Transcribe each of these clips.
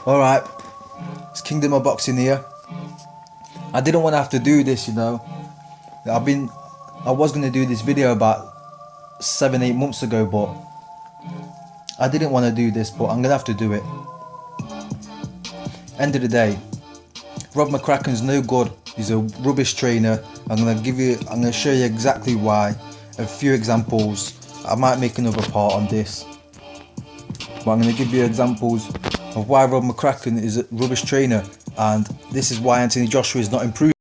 Alright, it's Kingdom of Boxing here. I didn't want to have to do this, you know. I was going to do this video about 7-8 months ago, but I didn't want to do this, but I'm going to have to do it. End of the day, Rob McCracken's no good. He's a rubbish trainer. I'm going to show you exactly why. A few examples. I might make another part on this, but I'm going to give you examples of why Rob McCracken is a rubbish trainer, and this is why Anthony Joshua is not improving.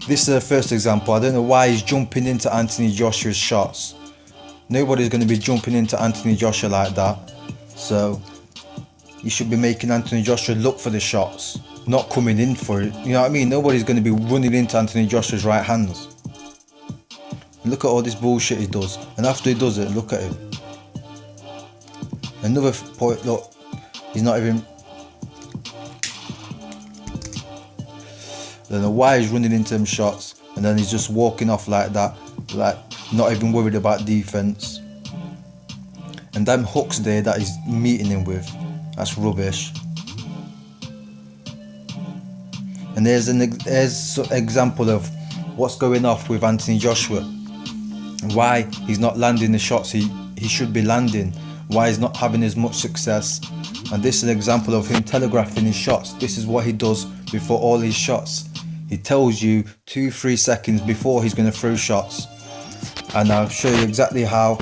This is the first example. I don't know why he's jumping into Anthony Joshua's shots. Nobody's going to be jumping into Anthony Joshua like that, so you should be making Anthony Joshua look for the shots, not coming in for it. You know what I mean? Nobody's going to be running into Anthony Joshua's right hands. Look at all this bullshit he does, and after he does it, look at him. Another point, look, he's not even. I don't know why he's running into them shots, and then he's just walking off like that, like not even worried about defense. And them hooks there that he's meeting him with, that's rubbish. And there's an example of what's going off with Anthony Joshua. Why he's not landing the shots he should be landing. Why he's not having as much success. And this is an example of him telegraphing his shots. This is what he does before all his shots. He tells you 2-3 seconds before he's going to throw shots. And I'll show you exactly how.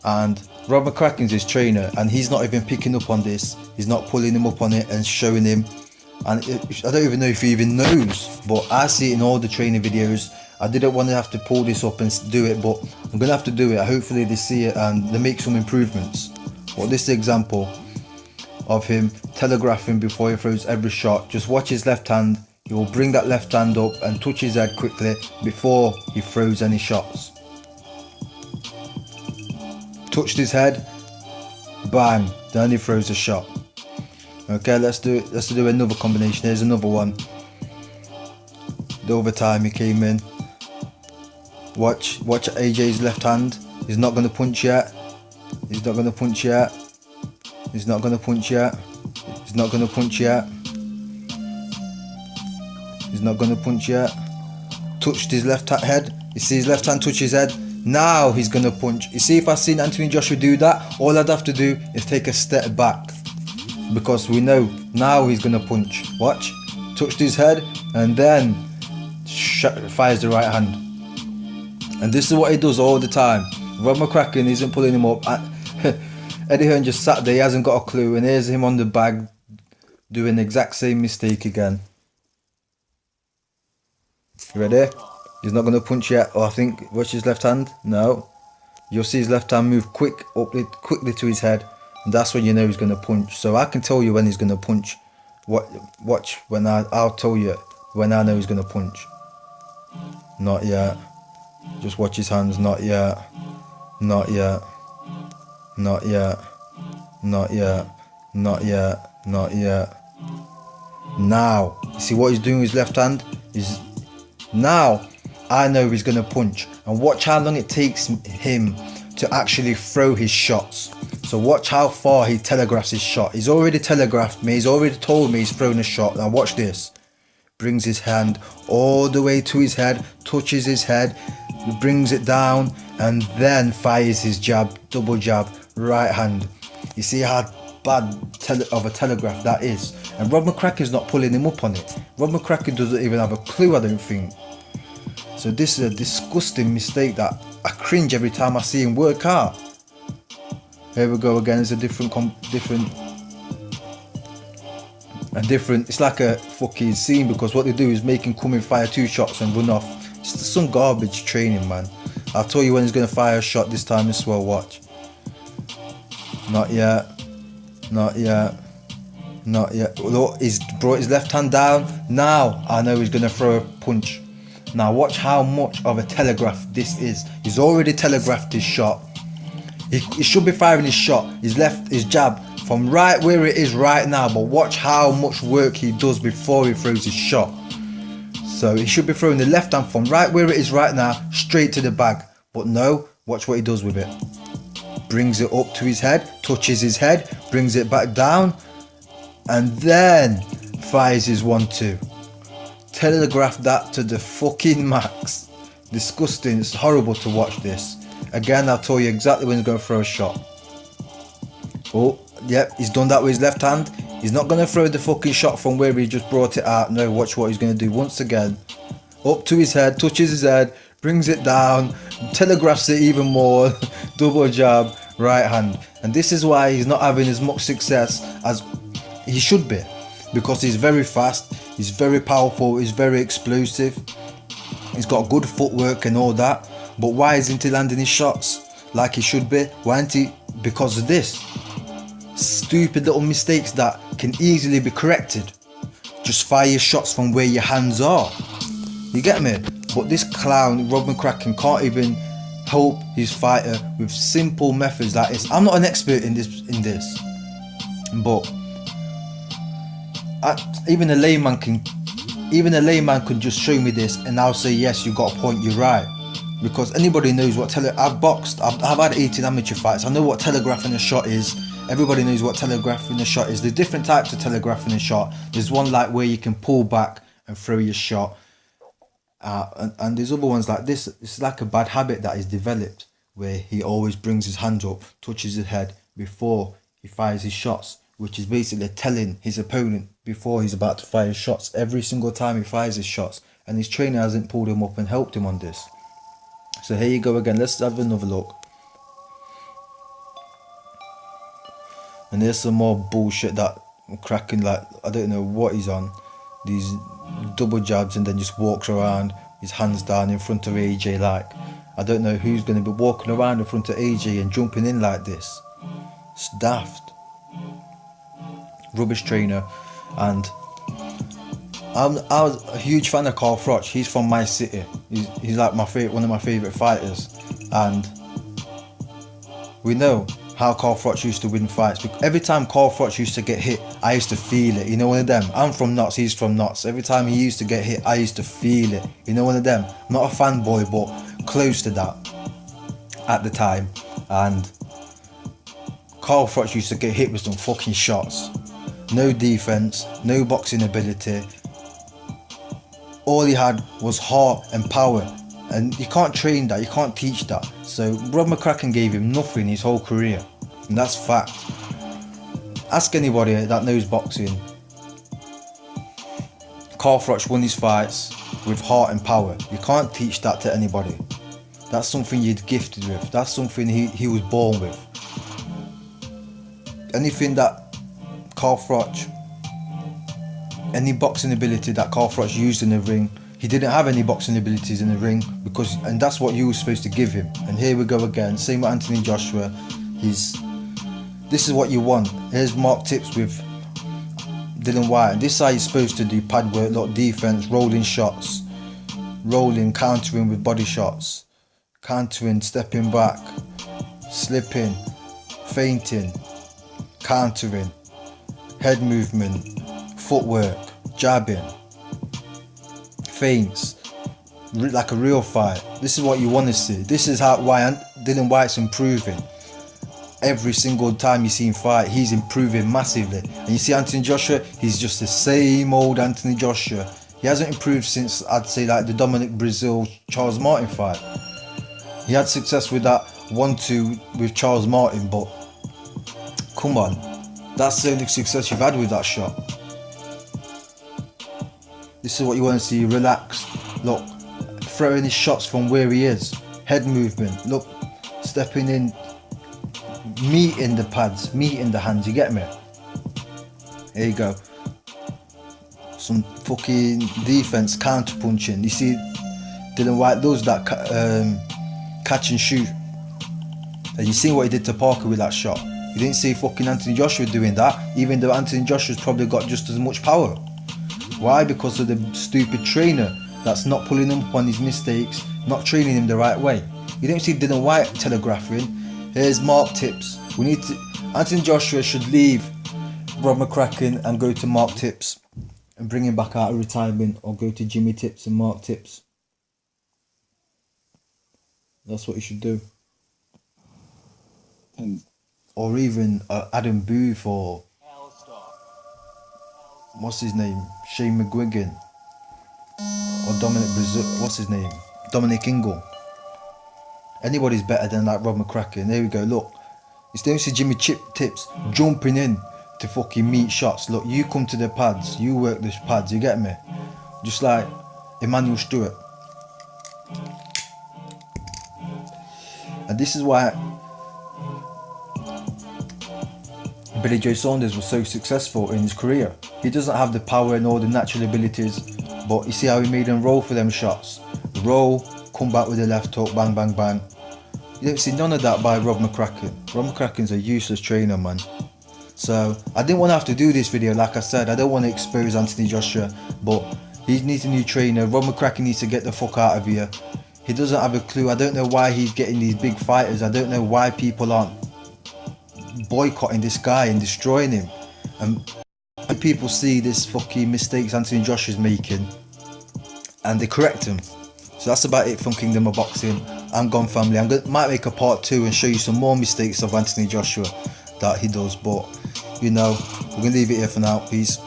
And Rob McCracken's his trainer, and he's not even picking up on this. He's not pulling him up on it and showing him. And I don't even know if he even knows, but I see it in all the training videos. I didn't want to have to pull this up and do it, but I'm going to have to do it. Hopefully they see it and they make some improvements. But this is an example of him telegraphing before he throws every shot. Just watch his left hand. He will bring that left hand up and touch his head quickly before he throws any shots. Touched his head, bang, then he throws a shot. Okay, let's do another combination. Here's another one. The other time he came in. Watch AJ's left hand. He's not going to punch yet. He's not going to punch yet. He's not going to punch yet. He's not going to punch yet. He's not going to punch yet. Touched his left head. You see his left hand touch his head. Now he's going to punch. You see, if I seen Anthony Joshua do that, all I'd have to do is take a step back, because we know now he's going to punch. Watch. Touched his head and then fires the right hand. And this is what he does all the time. Rob McCracken isn't pulling him up. Eddie Hearn just sat there, he hasn't got a clue, and here's him on the bag doing the exact same mistake again. You ready? He's not going to punch yet. Oh, I think, watch his left hand. No. You'll see his left hand move quickly to his head, and that's when you know he's going to punch. So I can tell you when he's going to punch. Watch when I'll tell you when I know he's going to punch. Not yet. Just watch his hands. Not yet. Not yet. Not yet. Not yet. Not yet. Not yet. Now. You see what he's doing with his left hand? Now I know he's going to punch. And watch how long it takes him to actually throw his shots. So watch how far he telegraphs his shot. He's already telegraphed me. He's already told me he's thrown a shot. Now watch this. Brings his hand all the way to his head. Touches his head. Brings it down. And then fires his jab. Double jab. Right hand. You see how bad of a telegraph that is. And Rob McCracken's not pulling him up on it. Rob McCracken doesn't even have a clue, I don't think. So this is a disgusting mistake that I cringe every time I see him work out. Here we go again. It's a different. It's like a fucking scene, because what they do is make him come in, fire 2 shots and run off. It's some garbage training, man. I'll tell you when he's gonna fire a shot this time as well. Watch. Not yet. Not yet. Not yet. Look, he's brought his left hand down. Now I know he's gonna throw a punch. Now watch how much of a telegraph this is. He's already telegraphed his shot. He should be firing his shot, his jab, from right where it is right now. But watch how much work he does before he throws his shot. So he should be throwing the left hand from right where it is right now, straight to the bag. But no, watch what he does with it. brings it up to his head, touches his head, brings it back down, and then fires his 1-2. Telegraph that to the fucking max. Disgusting. It's horrible to watch this. Again, I'll tell you exactly when he's going to throw a shot. Oh, yep, he's done that with his left hand. He's not going to throw the fucking shot from where he just brought it out. No, watch what he's going to do once again. Up to his head, touches his head, brings it down, telegraphs it even more. Double jab, right hand. And this is why he's not having as much success as he should be. Because he's very fast, he's very powerful, he's very explosive. He's got good footwork and all that. But why isn't he landing his shots like he should be? Why isn't he? Because of this. Stupid little mistakes that can easily be corrected. Just fire your shots from where your hands are. You get me? But this clown, Rob McCracken, can't even help his fighter with simple methods like this. I'm not an expert in this, but even a layman can just show me this, and I'll say yes, you got a point, you're right. Because anybody knows what I've boxed, I've had 18 amateur fights. I know what telegraphing a shot is. Everybody knows what telegraphing a shot is. There's different types of telegraphing a shot. There's one like where you can pull back and throw your shot. And there's other ones like this. It's like a bad habit that is developed, where he always brings his hands up, touches his head before he fires his shots, which is basically telling his opponent before he's about to fire his shots every single time he fires his shots. And his trainer hasn't pulled him up and helped him on this. So here you go again. Let's have another look. And there's some more bullshit that cracking, like I don't know what he's on. These double jabs and then just walks around, his hands down in front of AJ. Like I don't know who's going to be walking around in front of AJ and jumping in like this. It's daft. Rubbish trainer. And I was a huge fan of Carl Froch. He's from my city. He's like one of my favourite fighters. And we know how Carl Froch used to win fights. Every time Carl Froch used to get hit, I used to feel it. You know, one of them. I'm from Notts, he's from Notts. Every time he used to get hit, I used to feel it. You know, one of them. Not a fanboy, but close to that at the time. And Carl Froch used to get hit with some fucking shots. No defense, no boxing ability. All he had was heart and power. And you can't train that, you can't teach that. So Rob McCracken gave him nothing his whole career. And that's fact. Ask anybody that knows boxing. Carl Froch won his fights with heart and power. You can't teach that to anybody. That's something you're gifted with. That's something he was born with. Anything that Carl Froch, any boxing ability that Carl Froch used in the ring, he didn't have any boxing abilities in the ring, and that's what you were supposed to give him. And here we go again, same with Anthony Joshua. This is what you want. Here's Mark Tips with Dylan White. And this is how you're supposed to do pad work, lot defense, rolling shots, rolling, countering with body shots, countering, stepping back, slipping, feinting, countering, head movement, footwork, jabbing, feints, like a real fight. This is what you want to see. This is why Dylan White's improving. Every single time you see him fight, he's improving massively. And you see Anthony Joshua, he's just the same old Anthony Joshua. He hasn't improved since, I'd say, like the Dominic Breazeale Charles Martin fight. He had success with that 1-2 with Charles Martin, but come on, that's the only success you've had with that shot. This is what you want to see. Relaxed. Look, throwing his shots from where he is. Head movement. Look, stepping in, meeting the pads, meeting the hands. You get me? Here you go. Some fucking defense, counter punching. You see, Dylan White does that catch and shoot. And you see what he did to Parker with that shot. You didn't see fucking Anthony Joshua doing that, even though Anthony Joshua's probably got just as much power. Why? Because of the stupid trainer that's not pulling him up on his mistakes, not training him the right way. You don't see Dylan White telegraphing. Here's Mark Tips. Anthony Joshua should leave Rob McCracken and go to Mark Tips and bring him back out of retirement, or go to Jimmy Tips and Mark Tips. That's what he should do. or even Adam Booth, or what's his name, Shane McGuigan, or Dominic Brazil, what's his name, Dominic Ingle. Anybody's better than like Rob McCracken. There we go. Look, you still see Jimmy Tips jumping in to fucking meet shots. Look, you come to the pads, you work the pads. You get me? Just like Emmanuel Stewart. And this is why Billy Joe Saunders was so successful in his career. He doesn't have the power and all the natural abilities, but you see how he made them roll for them shots. Roll, come back with the left hook, bang, bang, bang. You don't see none of that by Rob McCracken. Rob McCracken's a useless trainer, man. So, I didn't want to have to do this video, like I said. I don't want to expose Anthony Joshua, but he needs a new trainer. Rob McCracken needs to get the fuck out of here. He doesn't have a clue. I don't know why he's getting these big fighters. I don't know why people aren't boycotting this guy and destroying him. And people see this fucking mistakes Anthony Joshua's making and they correct him. So that's about it from Kingdom of Boxing. I'm gone, family. Might make a part 2 and show you some more mistakes of Anthony Joshua that he does, but you know, we're gonna leave it here for now. Peace.